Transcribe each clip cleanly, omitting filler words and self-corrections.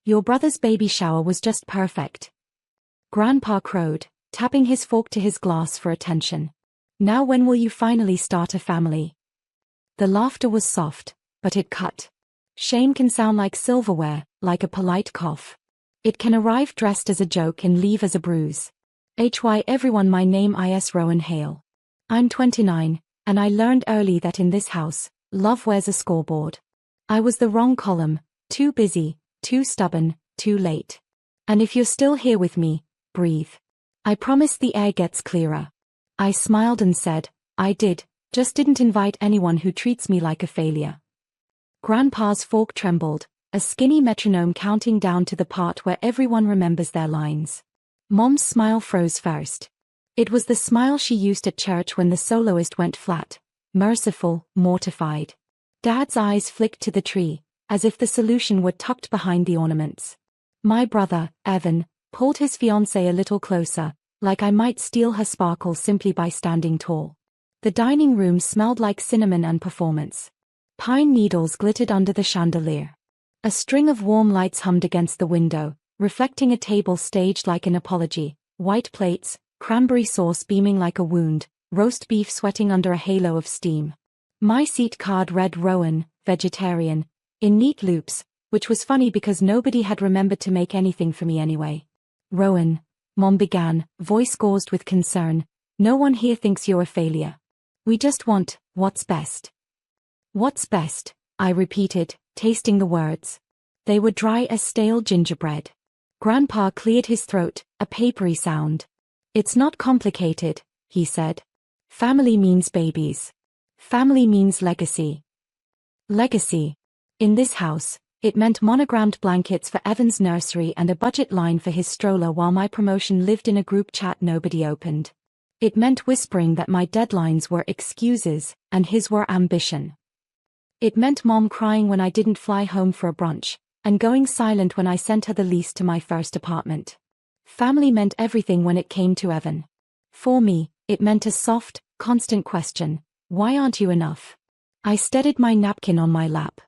Your brother's baby shower was just perfect. Grandpa crowed, tapping his fork to his glass for attention. Now when will you finally start a family? The laughter was soft, but it cut. Shame can sound like silverware, like a polite cough. It can arrive dressed as a joke and leave as a bruise. Everyone, my name is Rowan Hale. I'm 29, and I learned early that in this house, love wears a scoreboard. I was the wrong column, too busy, too stubborn, too late. And if you're still here with me, breathe. I promise the air gets clearer. I smiled and said, I did, just didn't invite anyone who treats me like a failure. Grandpa's fork trembled, a skinny metronome counting down to the part where everyone remembers their lines. Mom's smile froze first. It was the smile she used at church when the soloist went flat, merciful, mortified. Dad's eyes flicked to the tree, as if the solution were tucked behind the ornaments. My brother, Evan, pulled his fiancée a little closer, like I might steal her sparkle simply by standing tall. The dining room smelled like cinnamon and performance. Pine needles glittered under the chandelier. A string of warm lights hummed against the window, reflecting a table staged like an apology, white plates, cranberry sauce beaming like a wound, roast beef sweating under a halo of steam. My seat card read Rowan, vegetarian, in neat loops, which was funny because nobody had remembered to make anything for me anyway. Rowan, Mom began, voice gauzed with concern, no one here thinks you're a failure. We just want what's best. What's best, I repeated, tasting the words. They were dry as stale gingerbread. Grandpa cleared his throat, a papery sound. It's not complicated, he said. Family means babies. Family means legacy. Legacy. In this house, it meant monogrammed blankets for Evan's nursery and a budget line for his stroller while my promotion lived in a group chat nobody opened. It meant whispering that my deadlines were excuses, and his were ambition. It meant Mom crying when I didn't fly home for a brunch, and going silent when I sent her the lease to my first apartment. Family meant everything when it came to Evan. For me, it meant a soft, constant question, why aren't you enough? I steadied my napkin on my lap.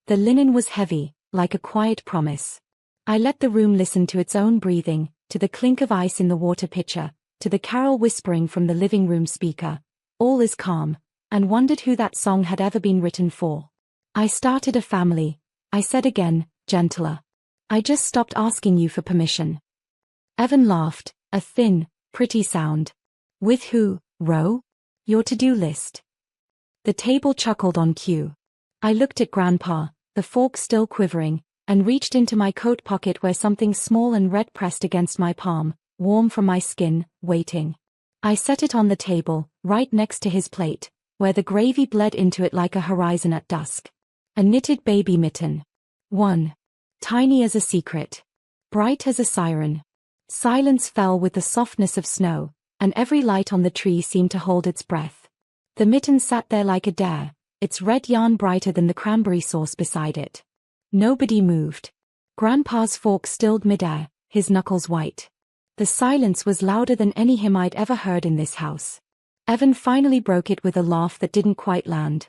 The linen was heavy, like a quiet promise. I let the room listen to its own breathing, to the clink of ice in the water pitcher, to the carol whispering from the living room speaker, all is calm, and wondered who that song had ever been written for. I started a family, I said again, gentler. I just stopped asking you for permission. Evan laughed, a thin, pretty sound. With who, Ro? Your to-do list. The table chuckled on cue. I looked at Grandpa, the fork still quivering, and reached into my coat pocket where something small and red pressed against my palm, warm from my skin, waiting. I set it on the table, right next to his plate, where the gravy bled into it like a horizon at dusk. A knitted baby mitten. One. Tiny as a secret. Bright as a siren. Silence fell with the softness of snow, and every light on the tree seemed to hold its breath. The mitten sat there like a dare, its red yarn brighter than the cranberry sauce beside it. Nobody moved. Grandpa's fork stilled midair, his knuckles white. The silence was louder than any hymn I'd ever heard in this house. Evan finally broke it with a laugh that didn't quite land.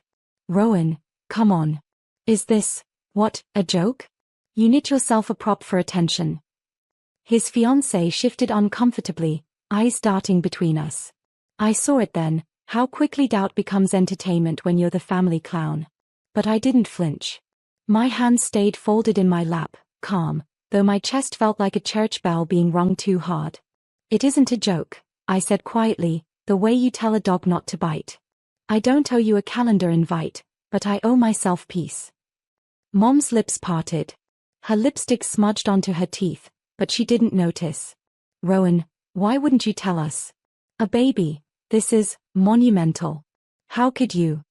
Rowan, come on. Is this, what, a joke? You knit yourself a prop for attention. His fiancée shifted uncomfortably, eyes darting between us. I saw it then, how quickly doubt becomes entertainment when you're the family clown. But I didn't flinch. My hands stayed folded in my lap, calm, though my chest felt like a church bell being rung too hard. It isn't a joke, I said quietly, the way you tell a dog not to bite. I don't owe you a calendar invite, but I owe myself peace. Mom's lips parted. Her lipstick smudged onto her teeth, but she didn't notice. Rowan, why wouldn't you tell us? A baby, this is monumental. How could you?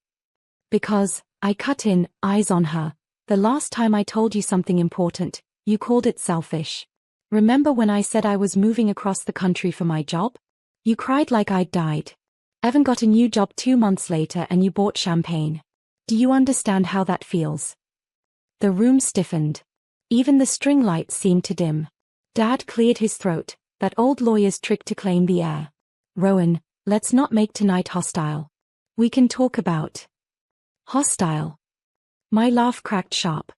Because, I cut in, eyes on her, the last time I told you something important, you called it selfish. Remember when I said I was moving across the country for my job? You cried like I'd died. Evan got a new job 2 months later and you bought champagne. Do you understand how that feels? The room stiffened. Even the string lights seemed to dim. Dad cleared his throat, that old lawyer's trick to claim the air. Rowan, let's not make tonight hostile. We can talk about hostile. My laugh cracked sharp.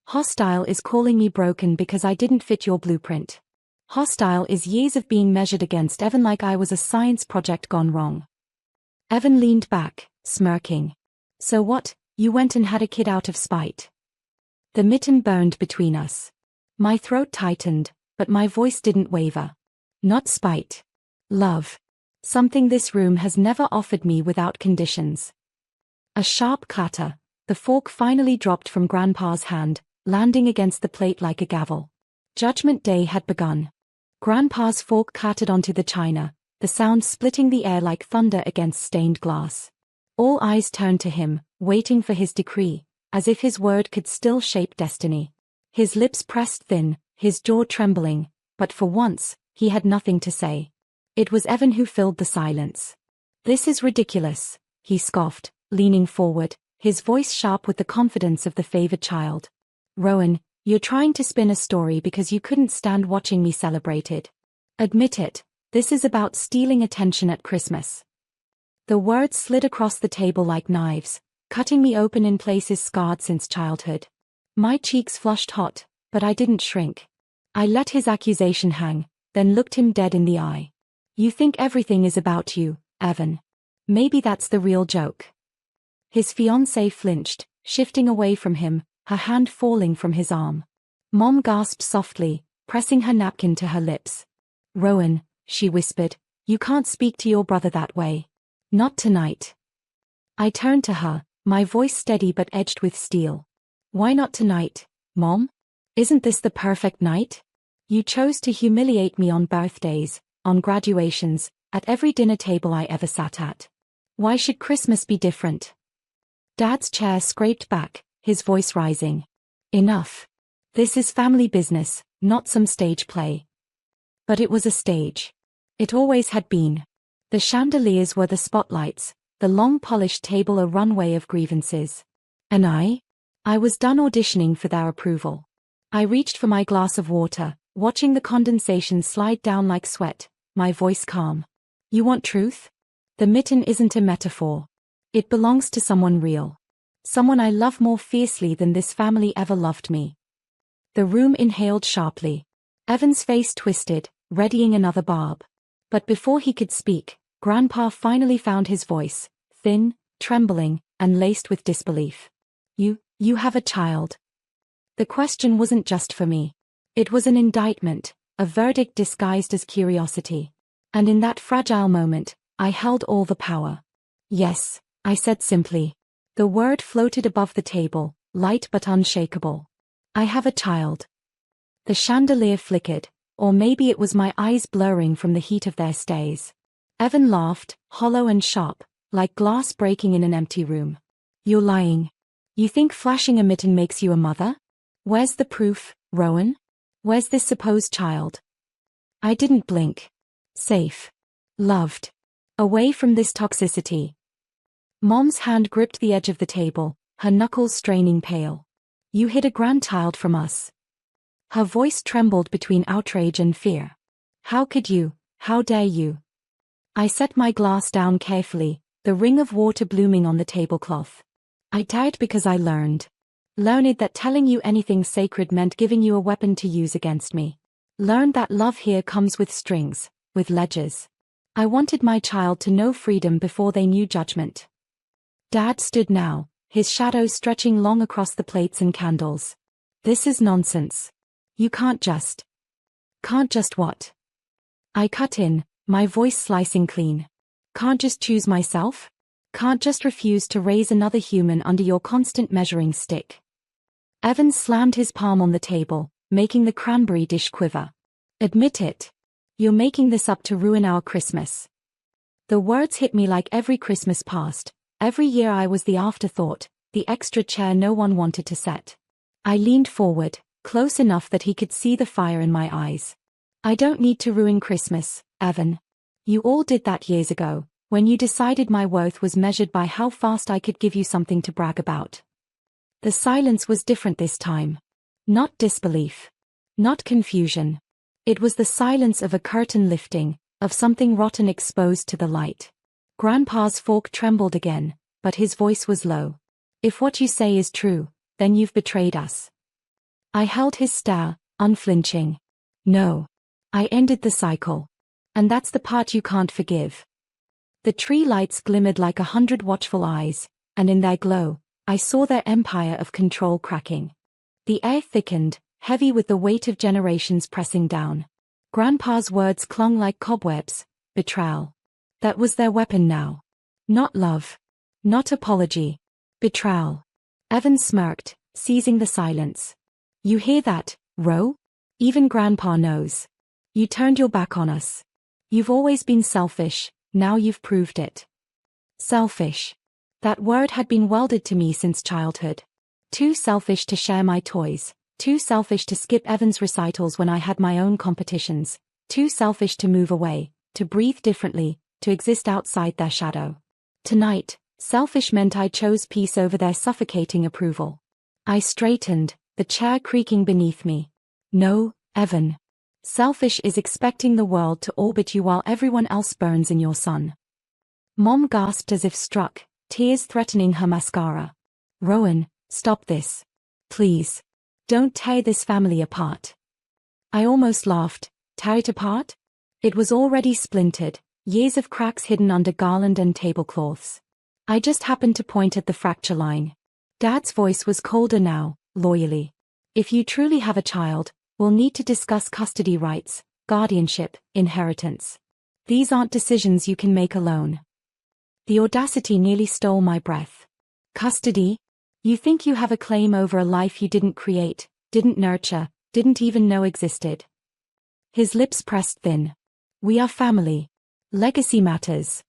Hostile is calling me broken because I didn't fit your blueprint. Hostile is years of being measured against Evan like I was a science project gone wrong. Evan leaned back, smirking. So what, you went and had a kid out of spite? The mitten burned between us. My throat tightened, but my voice didn't waver. Not spite. Love. Something this room has never offered me without conditions. A sharp clatter, the fork finally dropped from Grandpa's hand, landing against the plate like a gavel. Judgment Day had begun. Grandpa's fork clattered onto the china, the sound splitting the air like thunder against stained glass. All eyes turned to him, waiting for his decree, as if his word could still shape destiny. His lips pressed thin, his jaw trembling, but for once, he had nothing to say. It was Evan who filled the silence. This is ridiculous, he scoffed, leaning forward, his voice sharp with the confidence of the favored child. Rowan, you're trying to spin a story because you couldn't stand watching me celebrated. Admit it, this is about stealing attention at Christmas. The words slid across the table like knives, cutting me open in places scarred since childhood. My cheeks flushed hot, but I didn't shrink. I let his accusation hang, then looked him dead in the eye. You think everything is about you, Evan. Maybe that's the real joke. His fiancée flinched, shifting away from him, her hand falling from his arm. Mom gasped softly, pressing her napkin to her lips. Rowan, she whispered, you can't speak to your brother that way. Not tonight. I turned to her, my voice steady but edged with steel. Why not tonight, Mom? Isn't this the perfect night? You chose to humiliate me on birthdays, on graduations, at every dinner table I ever sat at. Why should Christmas be different? Dad's chair scraped back, his voice rising. Enough. This is family business, not some stage play. But it was a stage. It always had been. The chandeliers were the spotlights, the long polished table a runway of grievances. And I was done auditioning for their approval. I reached for my glass of water, watching the condensation slide down like sweat, my voice calm. You want truth? The mitten isn't a metaphor. It belongs to someone real. Someone I love more fiercely than this family ever loved me. The room inhaled sharply. Evan's face twisted, readying another barb. But before he could speak, Grandpa finally found his voice, thin, trembling, and laced with disbelief. You have a child. The question wasn't just for me. It was an indictment, a verdict disguised as curiosity. And in that fragile moment, I held all the power. Yes, I said simply. The word floated above the table, light but unshakable. I have a child. The chandelier flickered, or maybe it was my eyes blurring from the heat of their stays. Evan laughed, hollow and sharp, like glass breaking in an empty room. You're lying. You think flashing a mitten makes you a mother? Where's the proof, Rowan? Where's this supposed child? I didn't blink. Safe. Loved. Away from this toxicity. Mom's hand gripped the edge of the table, her knuckles straining pale. You hid a grandchild from us. Her voice trembled between outrage and fear. How could you? How dare you? I set my glass down carefully, the ring of water blooming on the tablecloth. I died because I learned. Learned that telling you anything sacred meant giving you a weapon to use against me. Learned that love here comes with strings, with ledges. I wanted my child to know freedom before they knew judgment. Dad stood now, his shadow stretching long across the plates and candles. This is nonsense. You can't just. Can't just what? I cut in, my voice slicing clean. Can't just choose myself? Can't just refuse to raise another human under your constant measuring stick. Evans slammed his palm on the table, making the cranberry dish quiver. Admit it. You're making this up to ruin our Christmas. The words hit me like every Christmas past. Every year I was the afterthought, the extra chair no one wanted to set. I leaned forward, close enough that he could see the fire in my eyes. I don't need to ruin Christmas, Evan. You all did that years ago, when you decided my worth was measured by how fast I could give you something to brag about. The silence was different this time. Not disbelief. Not confusion. It was the silence of a curtain lifting, of something rotten exposed to the light. Grandpa's fork trembled again, but his voice was low. If what you say is true, then you've betrayed us. I held his stare, unflinching. No. I ended the cycle. And that's the part you can't forgive. The tree lights glimmered like 100 watchful eyes, and in their glow, I saw their empire of control cracking. The air thickened, heavy with the weight of generations pressing down. Grandpa's words clung like cobwebs, betrayal. That was their weapon now. Not love. Not apology. Betrayal. Evan smirked, seizing the silence. You hear that, Ro? Even Grandpa knows. You turned your back on us. You've always been selfish, now you've proved it. Selfish. That word had been welded to me since childhood. Too selfish to share my toys. Too selfish to skip Evan's recitals when I had my own competitions. Too selfish to move away, to breathe differently, to exist outside their shadow. Tonight, selfish meant I chose peace over their suffocating approval. I straightened, the chair creaking beneath me. No, Evan. Selfish is expecting the world to orbit you while everyone else burns in your sun. Mom gasped as if struck, tears threatening her mascara. Rowan, stop this. Please. Don't tear this family apart. I almost laughed. Tear it apart? It was already splintered, years of cracks hidden under garland and tablecloths. I just happened to point at the fracture line. Dad's voice was colder now, loyally. If you truly have a child, we'll need to discuss custody rights, guardianship, inheritance. These aren't decisions you can make alone. The audacity nearly stole my breath. Custody? You think you have a claim over a life you didn't create, didn't nurture, didn't even know existed. His lips pressed thin. We are family. Legacy matters.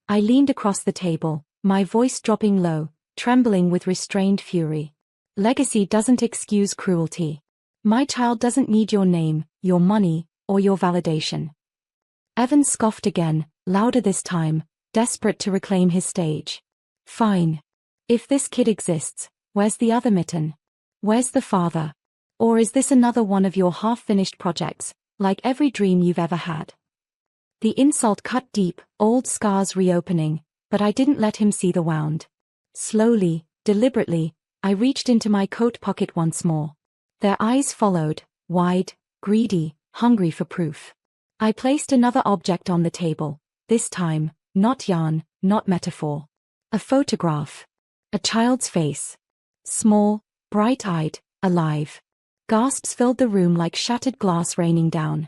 I leaned across the table, my voice dropping low, trembling with restrained fury. Legacy doesn't excuse cruelty. My child doesn't need your name, your money, or your validation. Evan scoffed again, louder this time, desperate to reclaim his stage. Fine. If this kid exists, where's the other mitten? Where's the father? Or is this another one of your half-finished projects, like every dream you've ever had? The insult cut deep, old scars reopening, but I didn't let him see the wound. Slowly, deliberately, I reached into my coat pocket once more. Their eyes followed, wide, greedy, hungry for proof. I placed another object on the table, this time, not yarn, not metaphor. A photograph. A child's face. Small, bright-eyed, alive. Gasps filled the room like shattered glass raining down.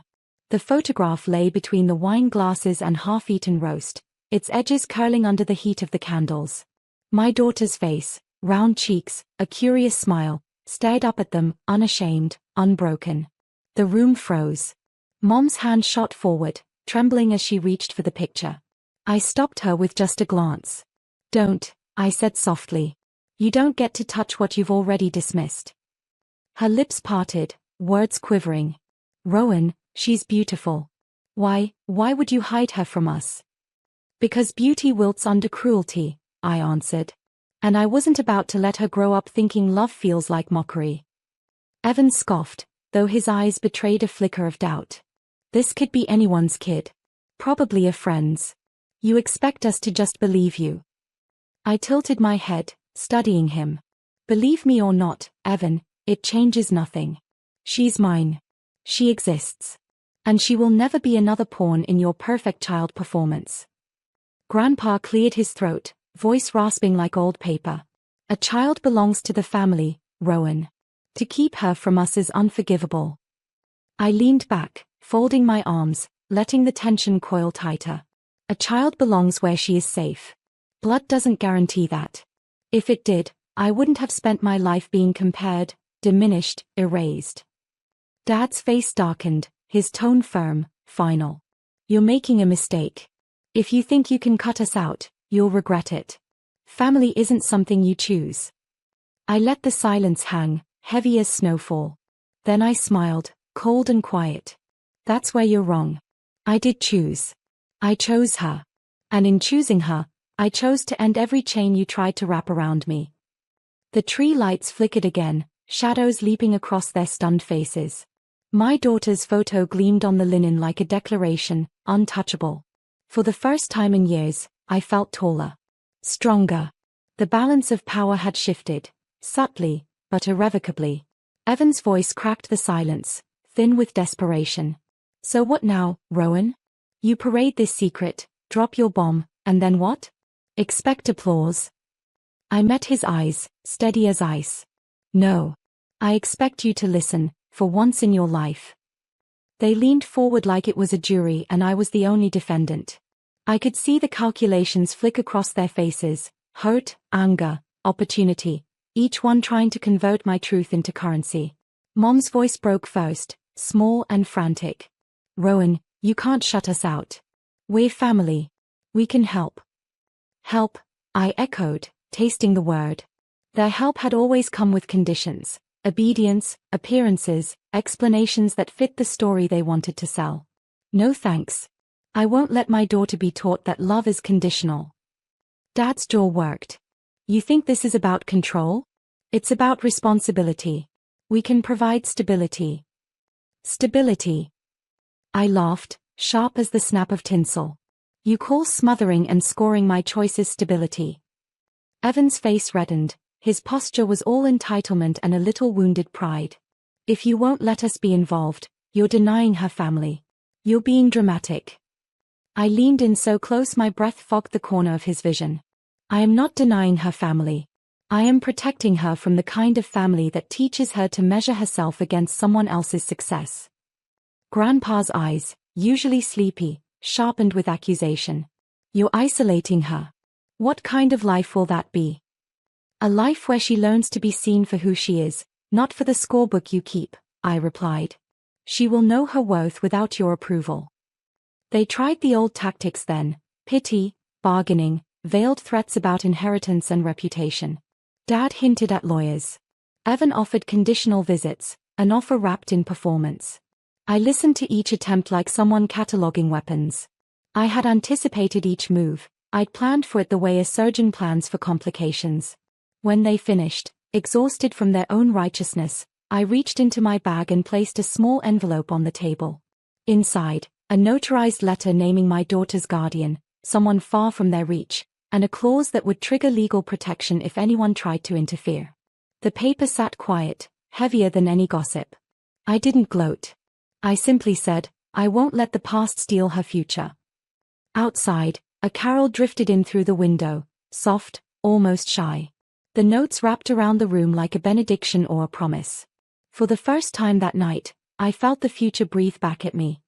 The photograph lay between the wine glasses and half-eaten roast, its edges curling under the heat of the candles. My daughter's face, round cheeks, a curious smile, stared up at them, unashamed, unbroken. The room froze. Mom's hand shot forward, trembling as she reached for the picture. I stopped her with just a glance. Don't, I said softly. You don't get to touch what you've already dismissed. Her lips parted, words quivering. Rowan, she's beautiful. Why would you hide her from us? Because beauty wilts under cruelty, I answered. And I wasn't about to let her grow up thinking love feels like mockery. Evan scoffed, though his eyes betrayed a flicker of doubt. This could be anyone's kid. Probably a friend's. You expect us to just believe you. I tilted my head, studying him. Believe me or not, Evan, it changes nothing. She's mine. She exists. And she will never be another pawn in your perfect child performance. Grandpa cleared his throat, voice rasping like old paper. A child belongs to the family, Rowan. To keep her from us is unforgivable. I leaned back, folding my arms, letting the tension coil tighter. A child belongs where she is safe. Blood doesn't guarantee that. If it did, I wouldn't have spent my life being compared, diminished, erased. Dad's face darkened, his tone firm, final. You're making a mistake. If you think you can cut us out, you'll regret it. Family isn't something you choose. I let the silence hang, heavy as snowfall. Then I smiled, cold and quiet. That's where you're wrong. I did choose. I chose her. And in choosing her, I chose to end every chain you tried to wrap around me. The tree lights flickered again, shadows leaping across their stunned faces. My daughter's photo gleamed on the linen like a declaration, untouchable. For the first time in years, I felt taller. Stronger. The balance of power had shifted, subtly, but irrevocably. Evan's voice cracked the silence, thin with desperation. So what now, Rowan? You parade this secret, drop your bomb, and then what? Expect applause. I met his eyes, steady as ice. No. I expect you to listen, for once in your life. They leaned forward like it was a jury and I was the only defendant. I could see the calculations flick across their faces, hurt, anger, opportunity, each one trying to convert my truth into currency. Mom's voice broke first, small and frantic. Rowan, you can't shut us out. We're family. We can help. Help, I echoed, tasting the word. Their help had always come with conditions, obedience, appearances, explanations that fit the story they wanted to sell. No thanks. I won't let my daughter be taught that love is conditional. Dad's jaw worked. You think this is about control? It's about responsibility. We can provide stability. Stability. I laughed, sharp as the snap of tinsel. You call smothering and scoring my choices stability. Evan's face reddened, his posture was all entitlement and a little wounded pride. If you won't let us be involved, you're denying her family. You're being dramatic. I leaned in so close my breath fogged the corner of his vision. I am not denying her family. I am protecting her from the kind of family that teaches her to measure herself against someone else's success. Grandpa's eyes, usually sleepy, sharpened with accusation. You're isolating her. What kind of life will that be? A life where she learns to be seen for who she is, not for the scorebook you keep, I replied. She will know her worth without your approval. They tried the old tactics then, pity, bargaining, veiled threats about inheritance and reputation. Dad hinted at lawyers. Evan offered conditional visits, an offer wrapped in performance. I listened to each attempt like someone cataloging weapons. I had anticipated each move, I'd planned for it the way a surgeon plans for complications. When they finished, exhausted from their own righteousness, I reached into my bag and placed a small envelope on the table. Inside, a notarized letter naming my daughter's guardian, someone far from their reach, and a clause that would trigger legal protection if anyone tried to interfere. The paper sat quiet, heavier than any gossip. I didn't gloat. I simply said, I won't let the past steal her future. Outside, a carol drifted in through the window, soft, almost shy. The notes wrapped around the room like a benediction or a promise. For the first time that night, I felt the future breathe back at me.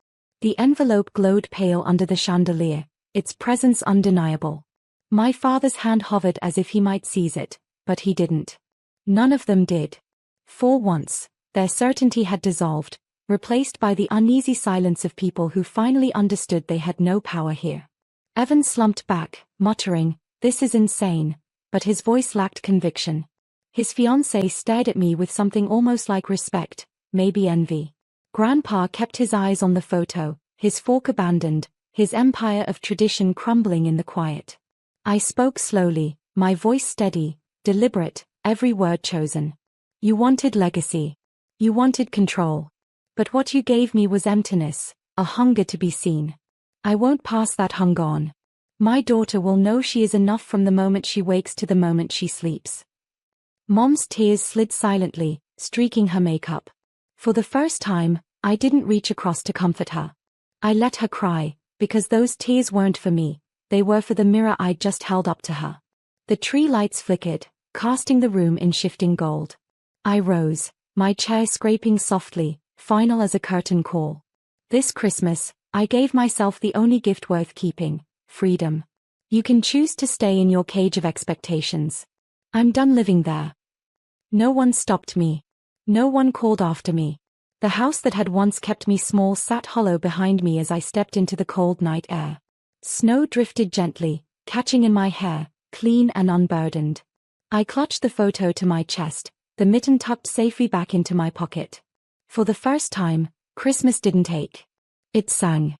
The envelope glowed pale under the chandelier, its presence undeniable. My father's hand hovered as if he might seize it, but he didn't. None of them did. For once, their certainty had dissolved, replaced by the uneasy silence of people who finally understood they had no power here. Evan slumped back, muttering, "This is insane," but his voice lacked conviction. His fiancée stared at me with something almost like respect, maybe envy. Grandpa kept his eyes on the photo, his fork abandoned, his empire of tradition crumbling in the quiet. I spoke slowly, my voice steady, deliberate, every word chosen. You wanted legacy. You wanted control. But what you gave me was emptiness, a hunger to be seen. I won't pass that hunger on. My daughter will know she is enough from the moment she wakes to the moment she sleeps. Mom's tears slid silently, streaking her makeup. For the first time, I didn't reach across to comfort her. I let her cry, because those tears weren't for me, they were for the mirror I'd just held up to her. The tree lights flickered, casting the room in shifting gold. I rose, my chair scraping softly, final as a curtain call. This Christmas, I gave myself the only gift worth keeping, freedom. You can choose to stay in your cage of expectations. I'm done living there. No one stopped me. No one called after me. The house that had once kept me small sat hollow behind me as I stepped into the cold night air. Snow drifted gently, catching in my hair, clean and unburdened. I clutched the photo to my chest, the mitten tucked safely back into my pocket. For the first time, Christmas didn't ache. It sang.